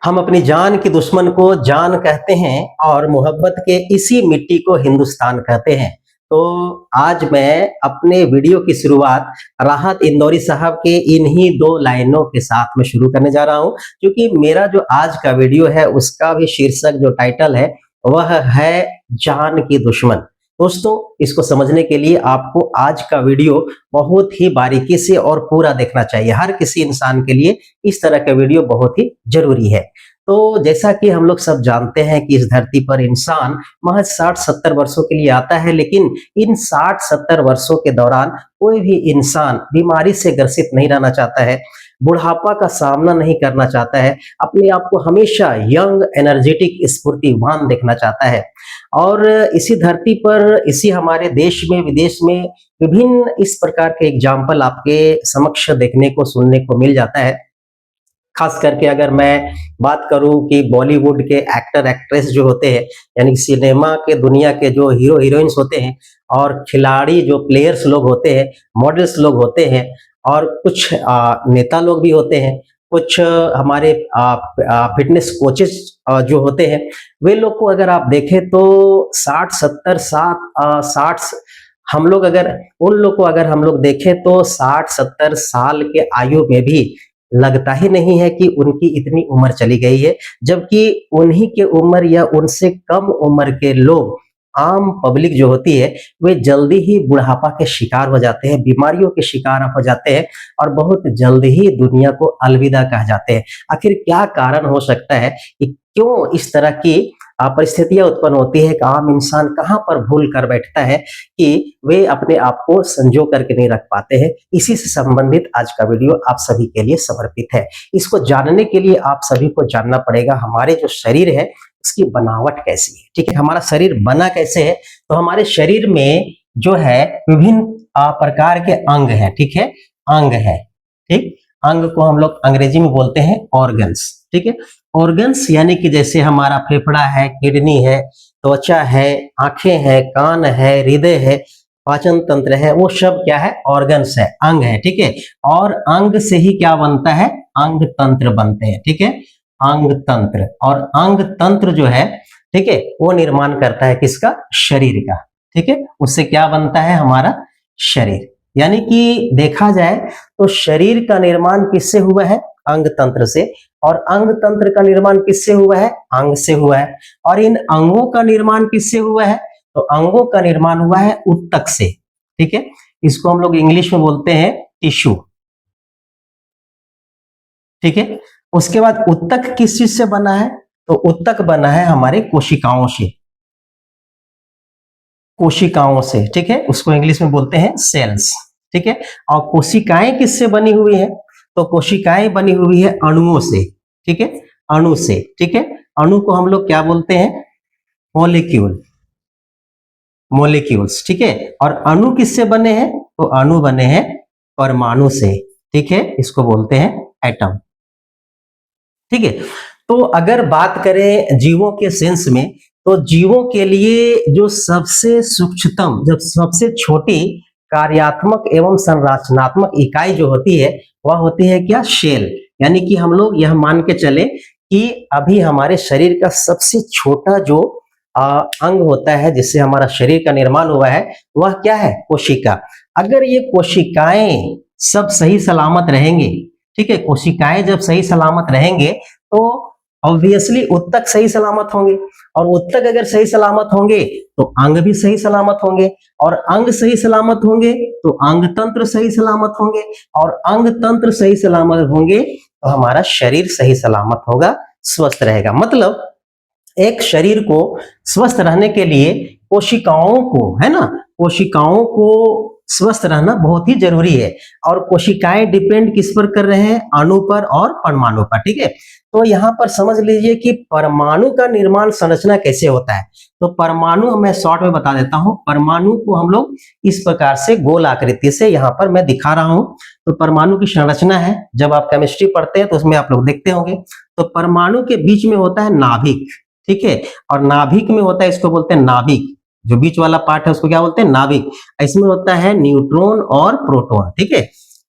हम अपनी जान की दुश्मन को जान कहते हैं और मोहब्बत के इसी मिट्टी को हिंदुस्तान कहते हैं। तो आज मैं अपने वीडियो की शुरुआत राहत इंदौरी साहब के इन्हीं 2 लाइनों के साथ में शुरू करने जा रहा हूँ, क्योंकि मेरा जो आज का वीडियो है उसका भी शीर्षक जो टाइटल है वह है जान की दुश्मन। दोस्तों, इसको समझने के लिए आपको आज का वीडियो बहुत ही बारीकी से और पूरा देखना चाहिए। हर किसी इंसान के लिए इस तरह का वीडियो बहुत ही ज़रूरी है। तो जैसा कि हम लोग सब जानते हैं कि इस धरती पर इंसान महज़ 60-70 वर्षों के लिए आता है, लेकिन इन 60-70 वर्षों के दौरान कोई भी इंसान बीमारी से ग्रसित नहीं रहना चाहता है, बुढ़ापा का सामना नहीं करना चाहता है, अपने आप को हमेशा यंग, एनर्जेटिक, स्फूर्तिवान देखना चाहता है। और इसी धरती पर, इसी हमारे देश में, विदेश में विभिन्न इस प्रकार के एग्जाम्पल आपके समक्ष देखने को, सुनने को मिल जाता है। खास करके अगर मैं बात करूं कि बॉलीवुड के एक्टर एक्ट्रेस जो होते हैं, यानी सिनेमा के दुनिया के जो हीरो हीरोइंस होते हैं, और खिलाड़ी जो प्लेयर्स लोग होते हैं, मॉडल्स लोग होते हैं, और कुछ नेता लोग भी होते हैं, कुछ हमारे फिटनेस कोचेस जो होते हैं, वे लोग को अगर आप देखें तो 60 हम लोग अगर उन लोग को अगर हम लोग देखें तो 60-70 साल के आयु में भी लगता ही नहीं है कि उनकी इतनी उम्र चली गई है, जबकि उन्हीं के उम्र या उनसे कम उम्र के लोग, आम पब्लिक जो होती है, वे जल्दी ही बुढ़ापा के शिकार हो जाते हैं, बीमारियों के शिकार हो जाते हैं और बहुत जल्द ही दुनिया को अलविदा कह जाते हैं। आखिर क्या कारण हो सकता है कि क्यों इस तरह की परिस्थितियां उत्पन्न होती है कि आम इंसान कहाँ पर भूल कर बैठता है कि वे अपने आप को संजो करके नहीं रख पाते हैं। इसी से संबंधित आज का वीडियो आप सभी के लिए समर्पित है। इसको जानने के लिए आप सभी को जानना पड़ेगा हमारे जो शरीर है उसकी बनावट कैसी है। ठीक है, हमारा शरीर बना कैसे है। तो हमारे शरीर में जो है विभिन्न प्रकार के अंग है। ठीक है, अंग है। ठीक, अंग को हम लोग अंग्रेजी में बोलते हैं ऑर्गन्स। ठीक है, ऑर्गन्स यानी कि जैसे हमारा फेफड़ा है, किडनी है, त्वचा है, आंखें हैं, कान है, हृदय है, पाचन तंत्र है, वो सब क्या है? ऑर्गन्स है, अंग है। ठीक है, और अंग से ही क्या बनता है? अंग तंत्र बनते हैं। ठीक है, अंग तंत्र, और अंग तंत्र जो है, ठीक है, वो निर्माण करता है किसका? शरीर का। ठीक है, उससे क्या बनता है? हमारा शरीर। यानी कि देखा जाए तो शरीर का निर्माण किससे हुआ है? अंग तंत्र से। और अंग तंत्र का निर्माण किससे हुआ है? अंग से हुआ है। और इन अंगों का निर्माण किससे हुआ है? तो अंगों का निर्माण हुआ है ऊतक से। ठीक है, इसको हम लोग इंग्लिश में बोलते हैं टिश्यू। ठीक है, उसके बाद ऊतक किस चीज से बना है? तो ऊतक बना है हमारे कोशिकाओं से, कोशिकाओं से। ठीक है, उसको इंग्लिश में बोलते हैं सेल्स। ठीक है, और कोशिकाएं किससे बनी हुई है? तो कोशिकाएं बनी हुई है अणुओं से। ठीक है, अणु से। ठीक है, अणु को हम लोग क्या बोलते हैं? Molecule, molecules. ठीक है, और अणु किससे बने हैं? तो अणु बने हैं परमाणु से। ठीक है, इसको बोलते हैं एटम। ठीक है, तो अगर बात करें जीवों के सेंस में, तो जीवों के लिए जो सबसे सूक्ष्मतम, जब सबसे छोटी कार्यात्मक एवं संरचनात्मक इकाई जो होती है वह होती है क्या? शेल। यानी कि हम लोग यह मान के चले कि अभी हमारे शरीर का सबसे छोटा जो अंग होता है जिससे हमारा शरीर का निर्माण हुआ है वह क्या है? कोशिका। अगर ये कोशिकाएं सब सही सलामत रहेंगे, ठीक है, कोशिकाएं जब सही सलामत रहेंगे तो ऑब्वियसली ऊतक सही सलामत होंगे, और ऊतक अगर सही सलामत होंगे तो अंग भी सही सलामत होंगे, और अंग सही सलामत होंगे तो अंग तंत्र सही सलामत होंगे, और अंग तंत्र सही सलामत होंगे तो हमारा शरीर सही सलामत होगा, स्वस्थ रहेगा। मतलब एक शरीर को स्वस्थ रहने के लिए कोशिकाओं को, है ना, कोशिकाओं को स्वस्थ रहना बहुत ही जरूरी है। और कोशिकाएं डिपेंड किस पर कर रहे हैं? अणु पर और परमाणु पर। ठीक है, तो यहाँ पर समझ लीजिए कि परमाणु का निर्माण, संरचना कैसे होता है। तो परमाणु मैं शॉर्ट में बता देता हूँ। परमाणु को हम लोग इस प्रकार से गोल आकृति से यहाँ पर मैं दिखा रहा हूँ। तो परमाणु की संरचना है, जब आप केमिस्ट्री पढ़ते हैं तो उसमें आप लोग देखते होंगे। तो परमाणु के बीच में होता है नाभिक। ठीक है, और नाभिक में होता है, इसको बोलते हैं नाभिक, जो बीच वाला पार्ट है उसको क्या बोलते हैं? नाभिक। इसमें होता है न्यूट्रॉन और प्रोटॉन। ठीक है,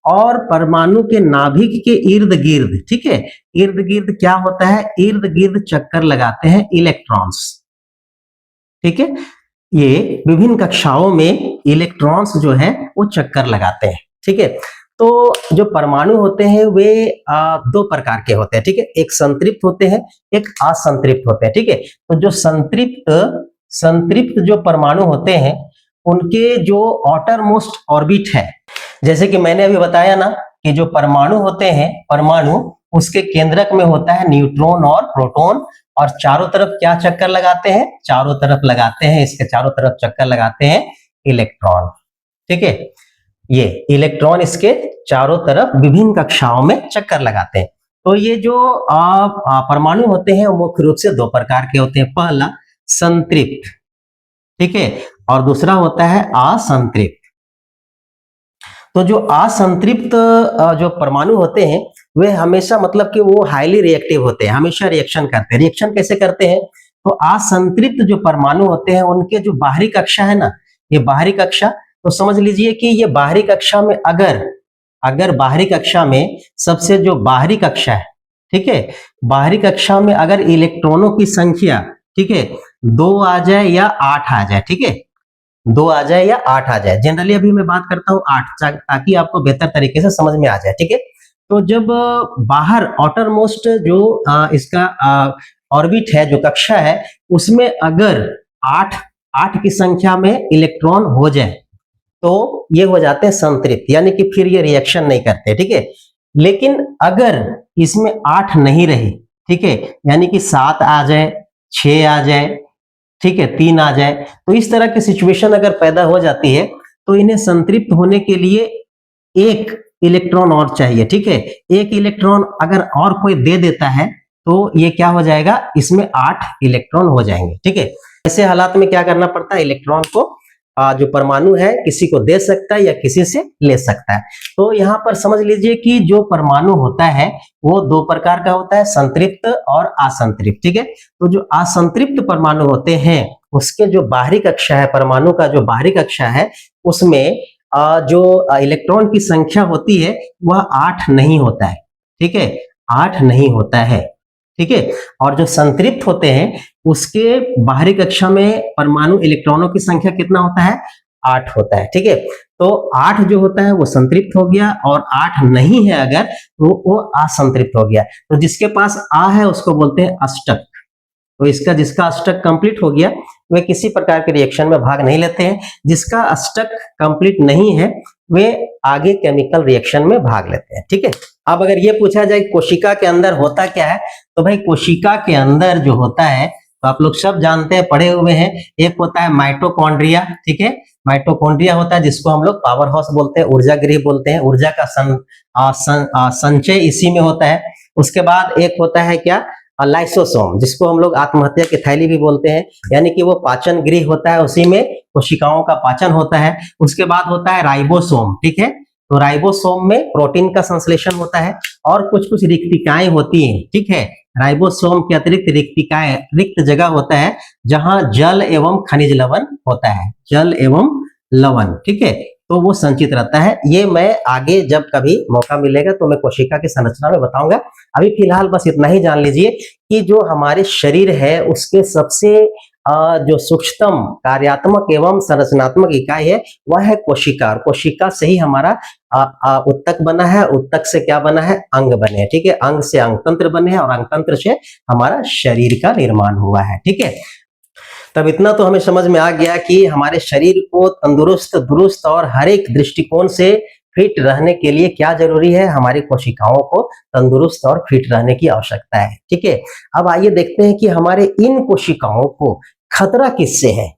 और परमाणु के नाभिक के इर्द गिर्द, ठीक है, इर्द गिर्द क्या होता है, इर्द गिर्द चक्कर लगाते हैं इलेक्ट्रॉन्स, ठीक है। ये विभिन्न कक्षाओं में इलेक्ट्रॉन्स जो है वो चक्कर लगाते हैं, ठीक है। तो जो परमाणु होते हैं वे दो प्रकार के होते हैं, ठीक है, एक संतृप्त होते हैं, एक असंतृप्त होते हैं, ठीक है। तो जो संतृप्त जो परमाणु होते हैं उनके जो आउटर मोस्ट ऑर्बिट है, जैसे कि मैंने अभी बताया ना कि जो परमाणु होते हैं, परमाणु उसके केंद्रक में होता है न्यूट्रॉन और प्रोटॉन, और चारों तरफ क्या चक्कर लगाते हैं, चारों तरफ लगाते हैं, इसके चारों तरफ चक्कर लगाते हैं इलेक्ट्रॉन, ठीक है। ये इलेक्ट्रॉन इसके चारों तरफ विभिन्न कक्षाओं में चक्कर लगाते हैं। तो ये जो परमाणु होते हैं वो मुख्य रूप से दो प्रकार के होते हैं, पहला संतृप्त, ठीक है, और दूसरा होता है असंतृप्त। तो जो असंतृप्त जो परमाणु होते हैं वे हमेशा मतलब कि वो हाईली रिएक्टिव होते हैं, हमेशा रिएक्शन करते हैं। रिएक्शन कैसे करते हैं, तो असंतृप्त जो परमाणु होते हैं उनके जो बाहरी कक्षा है ना, ये बाहरी कक्षा, तो समझ लीजिए कि ये बाहरी कक्षा में अगर बाहरी कक्षा में सबसे जो बाहरी कक्षा है, ठीक है, बाहरी कक्षा में अगर इलेक्ट्रॉनों की संख्या, ठीक है, 2 आ जाए या 8 आ जाए, ठीक है, 2 आ जाए या 8 आ जाए, जनरली अभी मैं बात करता हूं 8 ताकि आपको बेहतर तरीके से समझ में आ जाए, ठीक है। तो जब बाहर आउटर मोस्ट जो इसका ऑर्बिट है, जो कक्षा है, उसमें अगर 8 की संख्या में इलेक्ट्रॉन हो जाए तो ये हो जाते हैं संतृप्त, यानी कि फिर ये रिएक्शन नहीं करते, ठीक है। लेकिन अगर इसमें 8 नहीं रहे, ठीक है, यानी कि 7 आ जाए, 6 आ जाए, ठीक है, 3 आ जाए, तो इस तरह की सिचुएशन अगर पैदा हो जाती है तो इन्हें संतृप्त होने के लिए एक इलेक्ट्रॉन और चाहिए, ठीक है। एक इलेक्ट्रॉन अगर और कोई दे देता है तो ये क्या हो जाएगा, इसमें 8 इलेक्ट्रॉन हो जाएंगे, ठीक है। ऐसे हालात में क्या करना पड़ता है, इलेक्ट्रॉन को जो परमाणु है किसी को दे सकता है या किसी से ले सकता है। तो यहाँ पर समझ लीजिए कि जो परमाणु होता है वो दो प्रकार का होता है, संतृप्त और असंतृप्त, ठीक है। तो जो असंतृप्त परमाणु होते हैं उसके जो बाहरी कक्षा है, परमाणु का जो बाहरी कक्षा है, उसमें जो इलेक्ट्रॉन की संख्या होती है वह 8 नहीं होता है, ठीक है, 8 नहीं होता है, ठीक है। और जो संतृप्त होते हैं उसके बाहरी कक्षा में परमाणु इलेक्ट्रॉनों की संख्या कितना होता है, 8 होता है, ठीक है। तो 8 जो होता है वो संतृप्त हो गया, और 8 नहीं है अगर तो वो असंतृप्त हो गया। तो जिसके पास आ है उसको बोलते हैं अष्टक। तो जिसका अष्टक कंप्लीट हो गया वे किसी प्रकार के रिएक्शन में भाग नहीं लेते हैं, जिसका अष्टक कंप्लीट नहीं है वे आगे केमिकल रिएक्शन में भाग लेते हैं, ठीक है। अब अगर ये पूछा जाए कोशिका के अंदर होता क्या है, तो भाई कोशिका के अंदर जो होता है तो आप लोग सब जानते हैं, पढ़े हुए हैं, एक होता है माइटोकॉन्ड्रिया, ठीक है, माइटोकॉन्ड्रिया होता है जिसको हम लोग पावर हाउस बोलते हैं, ऊर्जा गृह बोलते हैं, ऊर्जा का संचय इसी में होता है। उसके बाद एक होता है क्या, लाइसोसोम, जिसको हम लोग आत्महत्या की थैली भी बोलते हैं, यानी कि वो पाचन गृह होता है, उसी में कोशिकाओं का पाचन होता है। उसके बाद होता है राइबोसोम, ठीक है, तो राइबोसोम में प्रोटीन का संश्लेषण होता है और कुछ कुछ रिक्तिकाएं होती हैं, ठीक है। राइबोसोम के अतिरिक्त रिक्तिकाएं, रिक्त जगह होता है जहां जल एवं खनिज लवण होता है, जल एवं लवण, ठीक है, तो वो संचित रहता है। ये मैं आगे जब कभी मौका मिलेगा तो मैं कोशिका की संरचना में बताऊंगा। अभी फिलहाल बस इतना ही जान लीजिए कि जो हमारे शरीर है उसके सबसे जो सूक्ष्मतम कार्यात्मक एवं संरचनात्मक इकाई है वह है कोशिका, और कोशिका से ही हमारा उत्तक बना है, उत्तक से क्या बना है, अंग बने हैं, ठीक है, अंग से अंगतंत्र बने हैं और अंगतंत्र से हमारा शरीर का निर्माण हुआ है, ठीक है। तब इतना तो हमें समझ में आ गया कि हमारे शरीर को तंदुरुस्त, दुरुस्त और हर एक दृष्टिकोण से फिट रहने के लिए क्या जरूरी है, हमारी कोशिकाओं को तंदुरुस्त और फिट रहने की आवश्यकता है, ठीक है। अब आइए देखते हैं कि हमारे इन कोशिकाओं को खतरा किससे है।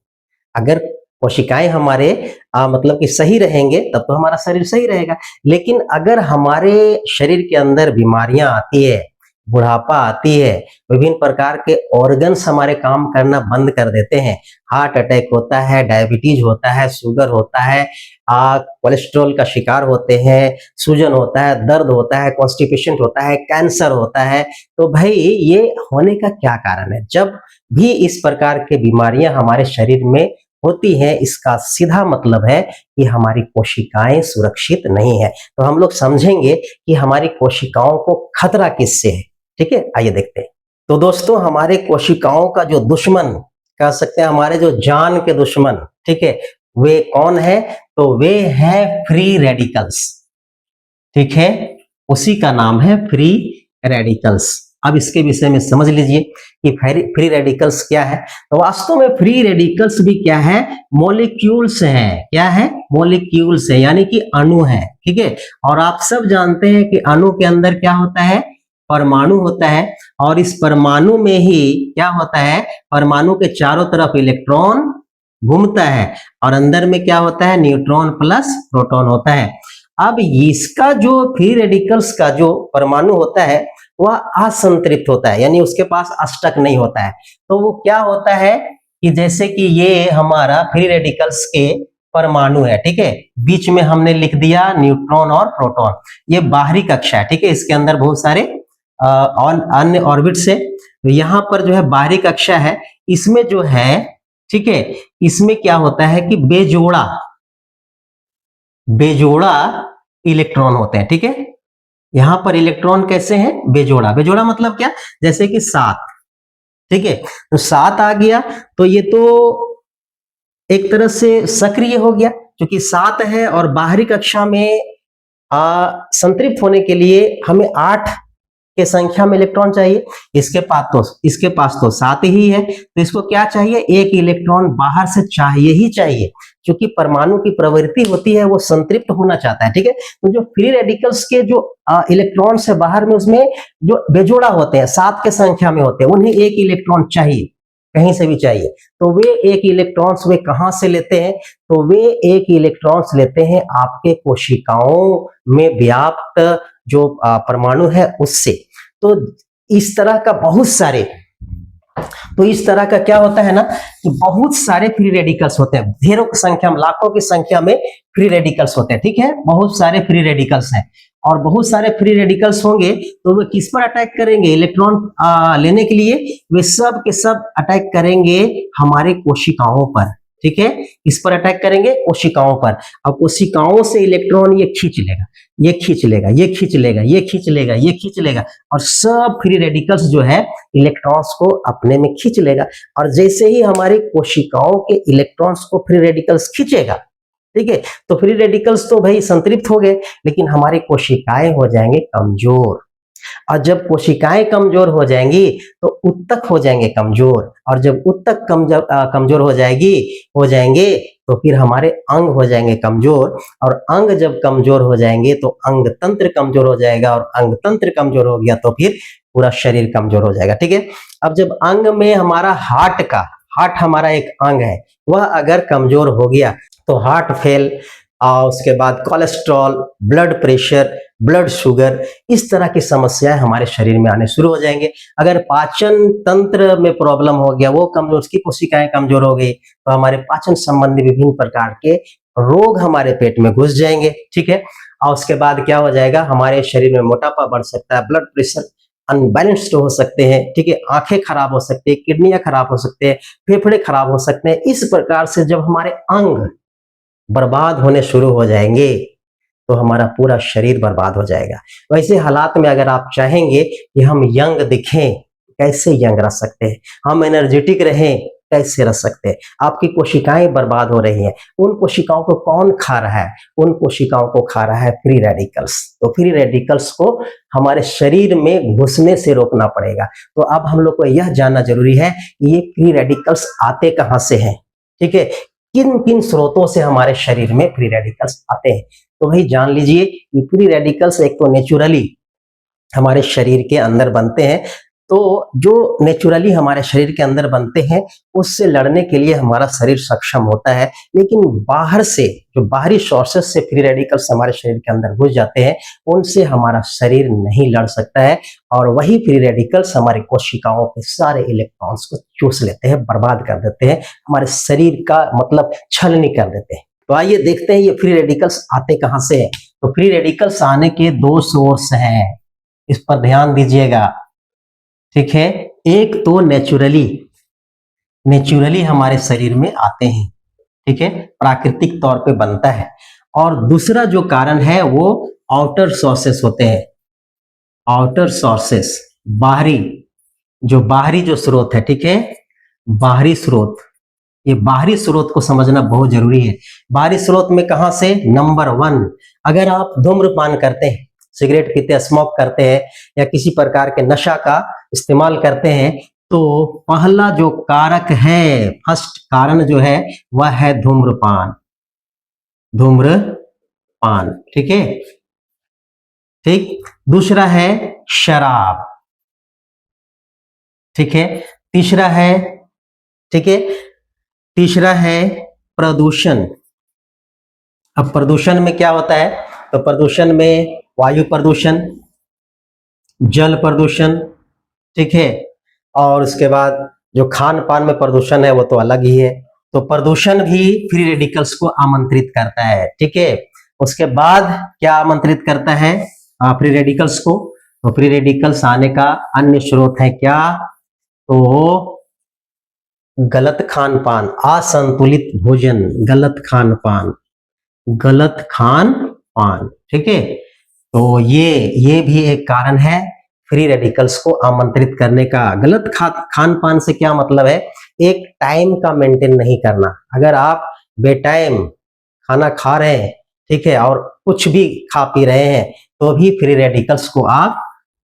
अगर कोशिकाएं हमारे मतलब कि सही रहेंगे तब तो हमारा शरीर सही रहेगा, लेकिन अगर हमारे शरीर के अंदर बीमारियां आती है, बुढ़ापा आती है, विभिन्न प्रकार के ऑर्गन्स हमारे काम करना बंद कर देते हैं, हार्ट अटैक होता है, डायबिटीज होता है, शुगर होता है, कोलेस्ट्रॉल का शिकार होते हैं, सूजन होता है, दर्द होता है, कॉन्स्टिपेशन होता है, कैंसर होता है, तो भाई ये होने का क्या कारण है। जब भी इस प्रकार के बीमारियां हमारे शरीर में होती हैं, इसका सीधा मतलब है कि हमारी कोशिकाएं सुरक्षित नहीं है। तो हम लोग समझेंगे कि हमारी कोशिकाओं को खतरा किससे है। ठीक है, आइए देखते हैं। तो दोस्तों, हमारे कोशिकाओं का जो दुश्मन कह सकते हैं, हमारे जो जान के दुश्मन, ठीक है, वे कौन है? तो वे हैं फ्री रेडिकल्स। ठीक है, उसी का नाम है फ्री रेडिकल्स। अब इसके विषय में समझ लीजिए कि फ्री रेडिकल्स क्या है। तो वास्तव में फ्री रेडिकल्स भी क्या है? मॉलिक्यूल्स हैं। क्या है? मॉलिक्यूल्स है, यानी कि अणु है। ठीक है, और आप सब जानते हैं कि अणु के अंदर क्या होता है? परमाणु होता है, और इस परमाणु में ही क्या होता है? परमाणु के चारों तरफ इलेक्ट्रॉन घूमता है, और अंदर में क्या होता है? न्यूट्रॉन प्लस प्रोटॉन होता है। अब इसका जो फ्री रेडिकल्स का जो परमाणु होता है वह असंतृप्त होता है, यानी उसके पास अष्टक नहीं होता है। तो वो क्या होता है कि जैसे कि ये हमारा फ्री रेडिकल्स के परमाणु है, ठीक है, बीच में हमने लिख दिया न्यूट्रॉन और प्रोटॉन। ये बाहरी कक्षा है, ठीक है, इसके अंदर बहुत सारे अन्य ऑर्बिट्स है। तो यहाँ पर जो है बाहरी कक्षा है, इसमें जो है, ठीक है, इसमें क्या होता है कि बेजोड़ा बेजोड़ा इलेक्ट्रॉन होते हैं। ठीक है, यहां पर इलेक्ट्रॉन कैसे हैं? बेजोड़ा। बेजोड़ा मतलब क्या? जैसे कि 7, ठीक है, तो 7 आ गया तो ये तो एक तरह से सक्रिय हो गया, क्योंकि 7 है, और बाहरी कक्षा में संतृप्त होने के लिए हमें 8 के संख्या में इलेक्ट्रॉन चाहिए। इसके पास तो 7 ही है, तो इसको क्या चाहिए? एक इलेक्ट्रॉन बाहर से चाहिए ही चाहिए, क्योंकि परमाणु की प्रवृत्ति होती है वो संतृप्त होना चाहता है। ठीक है, तो जो फ्री रेडिकल्स के जो इलेक्ट्रॉन से बाहर में, उसमें जो बेजोड़ा होते हैं, 7 के संख्या में होते हैं, उन्हें एक इलेक्ट्रॉन चाहिए, कहीं से भी चाहिए। तो वे एक इलेक्ट्रॉन्स वे कहां से लेते हैं? तो वे एक इलेक्ट्रॉन्स लेते हैं आपके कोशिकाओं में व्याप्त जो परमाणु है उससे। तो इस तरह का क्या होता है ना, कि बहुत सारे फ्री रेडिकल्स होते हैं, ढेरों की संख्या में, लाखों की संख्या में फ्री रेडिकल्स होते हैं। ठीक है, बहुत सारे फ्री रेडिकल्स हैं, और बहुत सारे फ्री रेडिकल्स होंगे तो वे किस पर अटैक करेंगे? इलेक्ट्रॉन लेने के लिए वे सब के सब अटैक करेंगे हमारे कोशिकाओं पर। ठीक है, इस पर अटैक करेंगे कोशिकाओं पर। अब कोशिकाओं से इलेक्ट्रॉन ये खींच लेगा, ये खींच लेगा, ये खींच लेगा, ये खींच लेगा, ये खींच लेगा, और सब फ्री रेडिकल्स जो है इलेक्ट्रॉन्स को अपने में खींच लेगा। और जैसे ही हमारी कोशिकाओं के इलेक्ट्रॉन्स को फ्री रेडिकल्स खींचेगा, ठीक है, तो फ्री रेडिकल्स तो भाई संतृप्त हो गए, लेकिन हमारी कोशिकाएं हो जाएंगे कमजोर। और जब कोशिकाएं कमजोर हो जाएंगी तो उत्तक हो जाएंगे कमजोर, और जब उत्तक कमजोर हो जाएंगे तो फिर हमारे अंग हो जाएंगे कमजोर, और अंग जब कमजोर हो जाएंगे तो अंग तंत्र कमजोर हो जाएगा, और अंग तंत्र कमजोर हो गया तो फिर पूरा शरीर कमजोर हो जाएगा। ठीक है, अब जब अंग में हमारा हार्ट हमारा एक अंग है, वह अगर कमजोर हो गया तो हार्ट फेल, और उसके बाद cholesterol, blood pressure, blood sugar, इस तरह की समस्याएं हमारे शरीर में आने शुरू हो जाएंगे। अगर पाचन तंत्र में प्रॉब्लम हो गया, वो कमजोर, उसकी कोशिकाएं कमजोर हो गई, तो हमारे पाचन संबंधी विभिन्न प्रकार के रोग हमारे पेट में घुस जाएंगे। ठीक है, और उसके बाद क्या हो जाएगा? हमारे शरीर में मोटापा बढ़ सकता है, ब्लड प्रेशर अनबैलेंस्ड हो सकते हैं, ठीक है, आंखें खराब हो सकती है, किडनियां खराब हो सकते हैं, फेफड़े खराब हो सकते हैं। इस प्रकार से जब हमारे अंग बर्बाद होने शुरू हो जाएंगे तो हमारा पूरा शरीर बर्बाद हो जाएगा। वैसे हालात में अगर आप चाहेंगे कि हम यंग दिखें, कैसे यंग रह सकते हैं, हम एनर्जेटिक रहें, कैसे रह सकते हैं? आपकी कोशिकाएं बर्बाद हो रही हैं। उन कोशिकाओं को कौन खा रहा है? उन कोशिकाओं को खा रहा है फ्री रेडिकल्स। तो फ्री रेडिकल्स को हमारे शरीर में घुसने से रोकना पड़ेगा। तो अब हम लोग को यह जानना जरूरी है कि ये फ्री रेडिकल्स आते कहां से हैं, ठीक है, किन किन स्रोतों से हमारे शरीर में फ्री रेडिकल्स आते हैं। तो भाई जान लीजिए कि फ्री रेडिकल्स एक तो नेचुरली हमारे शरीर के अंदर बनते हैं। तो जो नेचुरली हमारे शरीर के अंदर बनते हैं उससे लड़ने के लिए हमारा शरीर सक्षम होता है, लेकिन बाहर से जो बाहरी सोर्सेस से फ्री रेडिकल्स हमारे शरीर के अंदर घुस जाते हैं उनसे हमारा शरीर नहीं लड़ सकता है, और वही फ्री रेडिकल्स हमारे कोशिकाओं के सारे इलेक्ट्रॉन्स को चूस लेते हैं, बर्बाद कर देते हैं, हमारे शरीर का मतलब छलनी कर देते हैं। तो आइए देखते हैं ये फ्री रेडिकल्स आते कहां से हैं। तो फ्री रेडिकल्स आने के 2 सोर्स हैं, इस पर ध्यान दीजिएगा, ठीक है। एक तो नेचुरली हमारे शरीर में आते हैं, ठीक है, प्राकृतिक तौर पे बनता है। और दूसरा जो कारण है वो आउटर सोर्सेस होते हैं। आउटर सोर्सेस, बाहरी जो स्रोत है, ठीक है, बाहरी स्रोत। ये बाहरी स्रोत को समझना बहुत जरूरी है। बाहरी स्रोत में कहां से? नंबर 1, अगर आप धूम्रपान करते हैं, सिगरेट पीते हैं, स्मोक करते हैं या किसी प्रकार के नशा का इस्तेमाल करते हैं, तो पहला जो कारक है, फर्स्ट कारण जो है वह है धूम्रपान। धूम्रपान, ठीक है, ठीक। दूसरा है शराब, ठीक है। तीसरा है, ठीक है, तीसरा है प्रदूषण। अब प्रदूषण में क्या होता है? तो प्रदूषण में वायु प्रदूषण, जल प्रदूषण, ठीक है, और उसके बाद जो खान पान में प्रदूषण है वो तो अलग ही है। तो प्रदूषण भी फ्री रेडिकल्स को आमंत्रित करता है, ठीक है। उसके बाद क्या आमंत्रित करता है फ्री रेडिकल्स को? तो फ्री रेडिकल्स आने का अन्य स्रोत है क्या? तो गलत खान पान, असंतुलित भोजन, गलत खान पान, गलत खान पान, ठीक है। तो ये भी एक कारण है फ्री रेडिकल्स को आमंत्रित करने का। गलत खान पान से क्या मतलब है? एक टाइम का मेंटेन नहीं करना। अगर आप बेटाइम खाना खा रहे हैं, ठीक है, और कुछ भी खा पी रहे हैं, तो भी फ्री रेडिकल्स को आप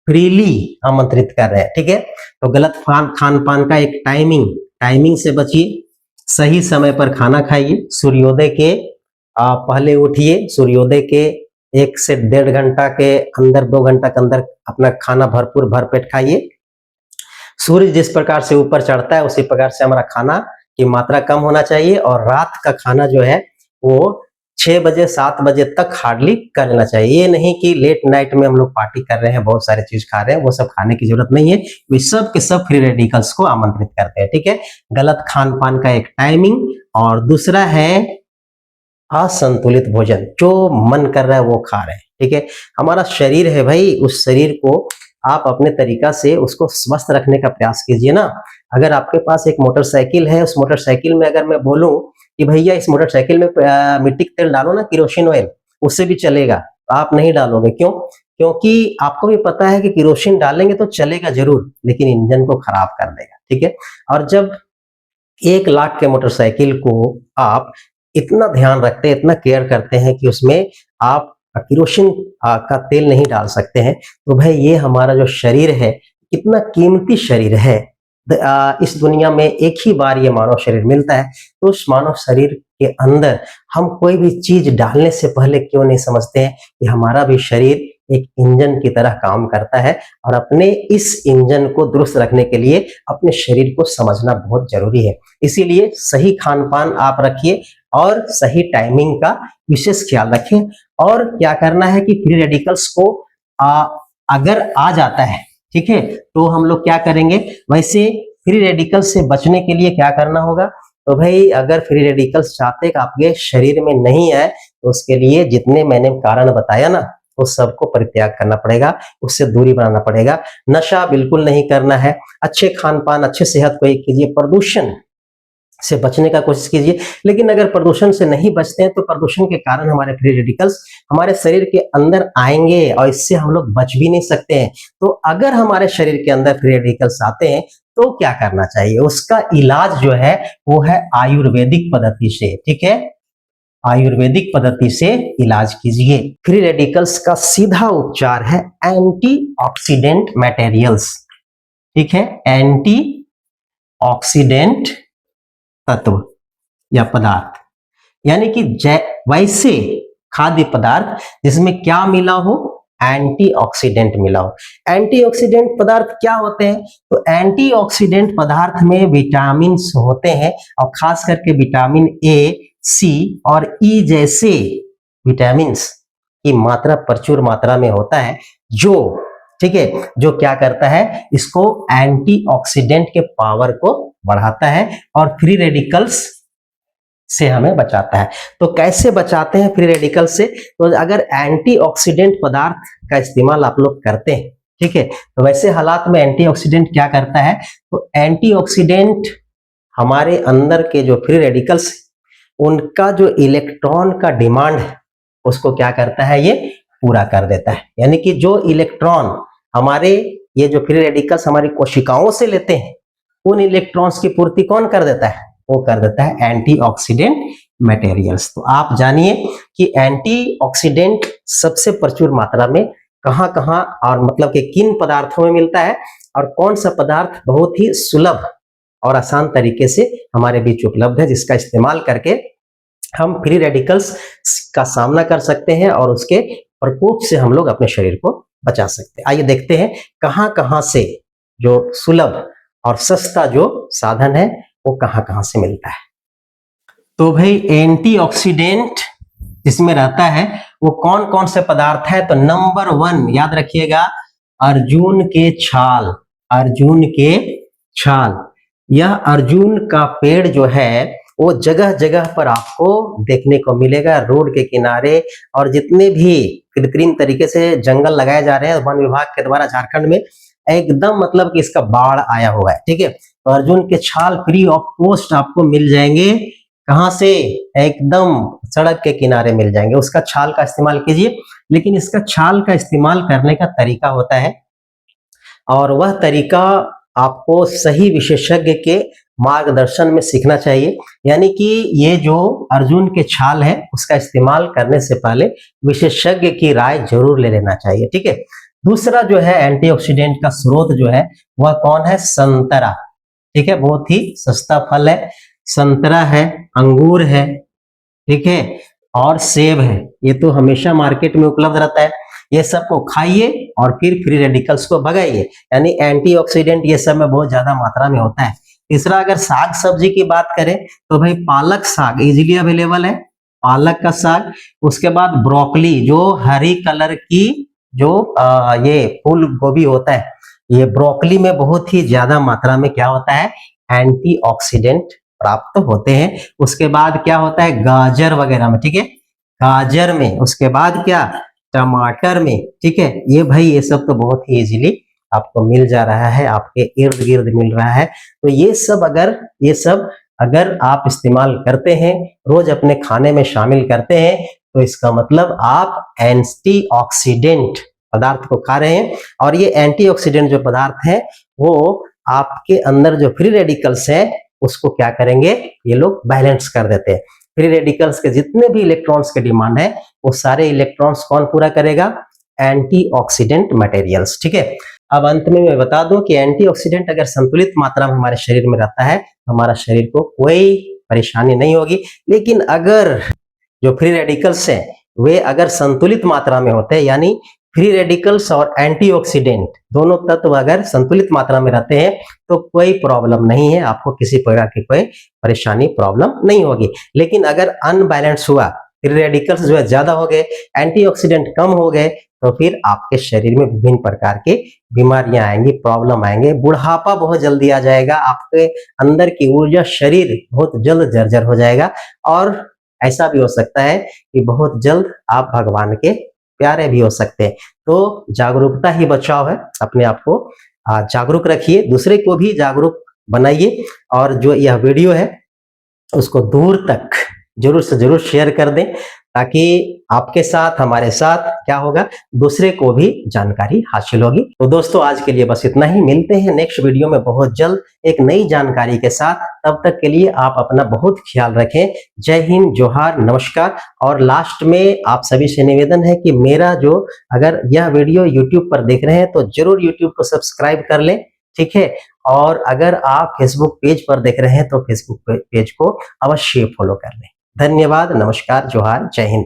फ्रीली आमंत्रित कर रहे हैं, ठीक है। तो गलत खान पान का एक टाइमिंग से बचिए, सही समय पर खाना खाइए, सूर्योदय के पहले उठिए, सूर्योदय के 1 से 1.5 घंटा के अंदर, 2 घंटा के अंदर अपना खाना भरपूर भरपेट खाइए। सूर्य जिस प्रकार से ऊपर चढ़ता है उसी प्रकार से हमारा खाना की मात्रा कम होना चाहिए, और रात का खाना जो है वो 6 बजे 7 बजे तक हार्डली कर लेना चाहिए। ये नहीं कि लेट नाइट में हम लोग पार्टी कर रहे हैं, बहुत सारी चीज खा रहे हैं, वो सब खाने की जरूरत नहीं है। वे सब के सब फ्री रेडिकल्स को आमंत्रित करते हैं, ठीक है। गलत खान पान का एक टाइमिंग, और दूसरा है असंतुलित भोजन, जो मन कर रहा है वो खा रहे हैं, ठीक है। हमारा शरीर है भाई, उस शरीर को आप अपने तरीका से उसको स्वस्थ रखने का प्रयास कीजिए ना। अगर आपके पास एक मोटरसाइकिल है, उस मोटरसाइकिल में अगर मैं बोलूं कि भैया इस मोटरसाइकिल में मिट्टी का तेल डालो ना, केरोसिन ऑयल, उससे भी चलेगा, आप नहीं डालोगे। क्यों? क्योंकि आपको भी पता है कि केरोसिन डालेंगे तो चलेगा जरूर, लेकिन इंजन को खराब कर देगा, ठीक है। और जब 1 लाख के मोटरसाइकिल को आप इतना ध्यान रखते हैं, इतना केयर करते हैं कि उसमें आप केरोसिन का तेल नहीं डाल सकते हैं, तो भाई ये हमारा जो शरीर है कितना कीमती शरीर है। इस दुनिया में एक ही बार ये मानव शरीर मिलता है, तो उस मानव शरीर के अंदर हम कोई भी चीज डालने से पहले क्यों नहीं समझते हैं कि हमारा भी शरीर एक इंजन की तरह काम करता है, और अपने इस इंजन को दुरुस्त रखने के लिए अपने शरीर को समझना बहुत जरूरी है। इसीलिए सही खान पान आप रखिए और सही टाइमिंग का विशेष ख्याल रखें। और क्या करना है कि फ्री रेडिकल्स को अगर आ जाता है, ठीक है, तो हम लोग क्या करेंगे? वैसे फ्री रेडिकल से बचने के लिए क्या करना होगा? तो भाई अगर फ्री रेडिकल्स चाहते हैं कि आपके शरीर में नहीं आए, तो उसके लिए जितने मैंने कारण बताया ना, तो सबको परित्याग करना पड़ेगा, उससे दूरी बनाना पड़ेगा। नशा बिल्कुल नहीं करना है, अच्छे खान पान, अच्छे सेहत को कीजिए, प्रदूषण से बचने का कोशिश कीजिए। लेकिन अगर प्रदूषण से नहीं बचते हैं तो प्रदूषण के कारण हमारे फ्री रेडिकल्स हमारे शरीर के अंदर आएंगे, और इससे हम लोग बच भी नहीं सकते हैं। तो अगर हमारे शरीर के अंदर फ्री रेडिकल्स आते हैं तो क्या करना चाहिए? उसका इलाज जो है वो है आयुर्वेदिक पद्धति से, ठीक है, आयुर्वेदिक पद्धति से इलाज कीजिए। फ्री रेडिकल्स का सीधा उपचार है एंटीऑक्सीडेंट मटेरियल्स, ठीक है, एंटीऑक्सीडेंट तत्व या पदार्थ, यानी कि वैसे खाद्य पदार्थ जिसमें क्या मिला हो? एंटीऑक्सीडेंट मिला हो। एंटीऑक्सीडेंट पदार्थ क्या होते हैं? तो एंटीऑक्सीडेंट पदार्थ में विटामिन होते हैं, और खास करके विटामिन ए, सी और ई जैसे विटामिन की मात्रा प्रचुर मात्रा में होता है, जो, ठीक है, जो क्या करता है? इसको एंटीऑक्सीडेंट के पावर को बढ़ाता है और फ्री रेडिकल्स से हमें बचाता है। तो कैसे बचाते हैं फ्री रेडिकल से? तो अगर एंटीऑक्सीडेंट पदार्थ का इस्तेमाल आप लोग करते हैं, ठीक है, तो वैसे हालात में एंटीऑक्सीडेंट क्या करता है? तो एंटीऑक्सीडेंट हमारे अंदर के जो फ्री रेडिकल्स उनका जो इलेक्ट्रॉन का डिमांड है उसको क्या करता है, ये पूरा कर देता है। यानी कि जो इलेक्ट्रॉन हमारे ये जो फ्री रेडिकल्स हमारी कोशिकाओं से लेते हैं, उन इलेक्ट्रॉन्स की पूर्ति कौन कर देता है, वो कर देता है एंटीऑक्सीडेंट मटेरियल्स। तो आप जानिए कि एंटीऑक्सीडेंट सबसे प्रचुर मात्रा में कहाँ कहाँ और मतलब कि किन पदार्थों में मिलता है, और कौन सा पदार्थ बहुत ही सुलभ और आसान तरीके से हमारे बीच उपलब्ध है, जिसका इस्तेमाल करके हम फ्री रेडिकल्स का सामना कर सकते हैं और उसके प्रकोप से हम लोग अपने शरीर को बचा सकते हैं। आइए देखते हैं कहाँ कहाँ से जो सुलभ और सस्ता जो साधन है वो कहाँ कहाँ से मिलता है। तो भाई एंटीऑक्सीडेंट जिसमें रहता है वो कौन कौन से पदार्थ है, तो नंबर 1 याद रखिएगा, अर्जुन के छाल। अर्जुन के छाल, यह अर्जुन का पेड़ जो है वो जगह जगह पर आपको देखने को मिलेगा, रोड के किनारे, और जितने भी कृत्रिम तरीके से जंगल लगाए जा रहे हैं वन विभाग के द्वारा झारखंड में, एकदम मतलब कि इसका बाढ़ आया हुआ है। ठीक है, तो अर्जुन के छाल फ्री ऑफ कॉस्ट आपको मिल जाएंगे। कहाँ से, एकदम सड़क के किनारे मिल जाएंगे। उसका छाल का इस्तेमाल कीजिए, लेकिन इसका छाल का इस्तेमाल करने का तरीका होता है, और वह तरीका आपको सही विशेषज्ञ के मार्गदर्शन में सीखना चाहिए। यानी कि ये जो अर्जुन के छाल है उसका इस्तेमाल करने से पहले विशेषज्ञ की राय जरूर ले लेना चाहिए। ठीक है, दूसरा जो है एंटीऑक्सीडेंट का स्रोत जो है वह कौन है, संतरा। ठीक है, बहुत ही सस्ता फल है, संतरा है, अंगूर है, ठीक है, और सेब है। ये तो हमेशा मार्केट में उपलब्ध रहता है। ये सब को खाइए और फिर फ्री रेडिकल्स को भगाइए। यानी एंटीऑक्सीडेंट ये सब में बहुत ज्यादा मात्रा में होता है। तीसरा, अगर साग सब्जी की बात करें तो भाई पालक साग इजीली अवेलेबल है, पालक का साग। उसके बाद ब्रोकली, जो हरी कलर की जो ये फूल गोभी होता है, ये ब्रोकली में बहुत ही ज्यादा मात्रा में क्या होता है, एंटीऑक्सीडेंट प्राप्त होते हैं। उसके बाद क्या होता है, गाजर वगैरह में, ठीक है, गाजर में। उसके बाद क्या, टमाटर में। ठीक है, ये भाई ये सब तो बहुत ही इजीली आपको मिल जा रहा है, आपके इर्द गिर्द मिल रहा है। तो ये सब अगर आप इस्तेमाल करते हैं, रोज अपने खाने में शामिल करते हैं, तो इसका मतलब आप एंटीऑक्सीडेंट पदार्थ को खा रहे हैं। और ये एंटीऑक्सीडेंट जो पदार्थ है वो आपके अंदर जो फ्री रेडिकल्स है उसको क्या करेंगे, ये लोग बैलेंस कर देते हैं। फ्री रेडिकल्स के जितने भी इलेक्ट्रॉन्स के डिमांड है वो सारे इलेक्ट्रॉन्स कौन पूरा करेगा, एंटीऑक्सीडेंट मटेरियल्स। ठीक है, अब अंत में मैं बता दूं कि एंटीऑक्सीडेंट अगर संतुलित मात्रा में हमारे शरीर में रहता है तो हमारा शरीर को कोई परेशानी नहीं होगी। लेकिन अगर जो फ्री रेडिकल्स हैं वे अगर संतुलित मात्रा में होते हैं, यानी फ्री रेडिकल्स और एंटीऑक्सीडेंट दोनों तत्व अगर संतुलित मात्रा में रहते हैं तो कोई प्रॉब्लम नहीं है, आपको किसी प्रकार की कोई परेशानी प्रॉब्लम नहीं होगी। लेकिन अगर अनबैलेंस हुआ, फ्री रेडिकल्स जो है ज्यादा हो गए, एंटीऑक्सीडेंट कम हो गए, तो फिर आपके शरीर में विभिन्न प्रकार की बीमारियां आएंगी, प्रॉब्लम आएंगे, बुढ़ापा बहुत जल्दी आ जाएगा, आपके अंदर की ऊर्जा, शरीर बहुत जल्द जर्जर हो जाएगा, और ऐसा भी हो सकता है कि बहुत जल्द आप भगवान के प्यारे भी हो सकते हैं। तो जागरूकता ही बचाव है, अपने आप को जागरूक रखिए, दूसरे को भी जागरूक बनाइए, और जो यह वीडियो है उसको दूर तक जरूर से जरूर शेयर कर दें, ताकि आपके साथ हमारे साथ क्या होगा, दूसरे को भी जानकारी हासिल होगी। तो दोस्तों आज के लिए बस इतना ही, मिलते हैं नेक्स्ट वीडियो में बहुत जल्द एक नई जानकारी के साथ। तब तक के लिए आप अपना बहुत ख्याल रखें। जय हिंद, जोहार, नमस्कार। और लास्ट में आप सभी से निवेदन है कि मेरा जो अगर यह वीडियो यूट्यूब पर देख रहे हैं तो जरूर यूट्यूब को सब्सक्राइब कर लें, ठीक है, और अगर आप फेसबुक पेज पर देख रहे हैं तो फेसबुक पेज को अवश्य फॉलो कर लें। धन्यवाद, नमस्कार, जोहार, जय हिंद।